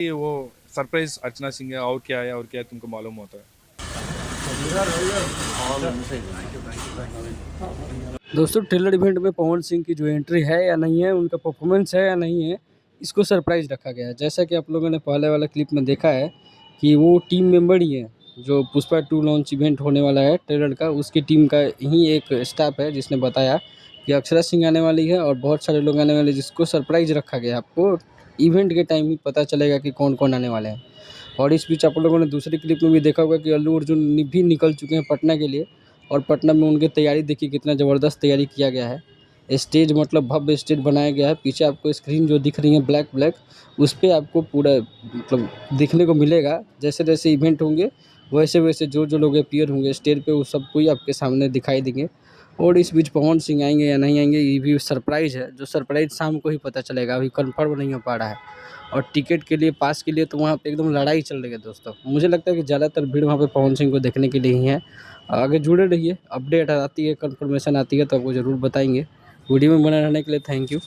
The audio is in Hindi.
ये वो सरप्राइज अर्चना सिंह है और क्या है तुमको मालूम होता है। दोस्तों ट्रेलर इवेंट में पवन सिंह की जो एंट्री है या नहीं है, उनका परफॉर्मेंस है या नहीं है, इसको सरप्राइज रखा गया है। जैसा कि आप लोगों ने पहले वाला क्लिप में देखा है कि वो टीम मेंबर ही है जो पुष्पा 2 लॉन्च इवेंट होने वाला है ट्रेलर का, उसकी टीम का ही एक स्टाफ है जिसने बताया कि अक्षरा सिंह आने वाली है और बहुत सारे लोग आने वाले हैं, जिसको सरप्राइज रखा गया है। आपको इवेंट के टाइम ही पता चलेगा कि कौन कौन आने वाले हैं। और इस बीच आप लोगों ने दूसरी क्लिप में भी देखा होगा कि अल्लू अर्जुन भी निकल चुके हैं पटना के लिए। और पटना में उनकी तैयारी देखिए, कितना ज़बरदस्त तैयारी किया गया है। स्टेज मतलब भव्य स्टेज बनाया गया है। पीछे आपको स्क्रीन जो दिख रही है ब्लैक ब्लैक, उस पे आपको पूरा मतलब देखने को मिलेगा। जैसे जैसे इवेंट होंगे वैसे वैसे जो जो लोग अपीयर होंगे स्टेज पे, वो सब कोई आपके सामने दिखाई देंगे। और इस बीच पवन सिंह आएंगे या नहीं आएंगे, ये भी सरप्राइज़ है। जो सरप्राइज़ शाम को ही पता चलेगा, अभी कन्फर्म नहीं हो पा रहा है। और टिकट के लिए, पास के लिए तो वहाँ पे एकदम लड़ाई चल रही है दोस्तों। मुझे लगता है कि ज़्यादातर भीड़ वहाँ पे पवन सिंह को देखने के लिए ही है। आगे जुड़े रहिए, अपडेट आती है, कंफर्मेशन आती है तो आपको ज़रूर बताएंगे। वीडियो में बने रहने के लिए थैंक यू।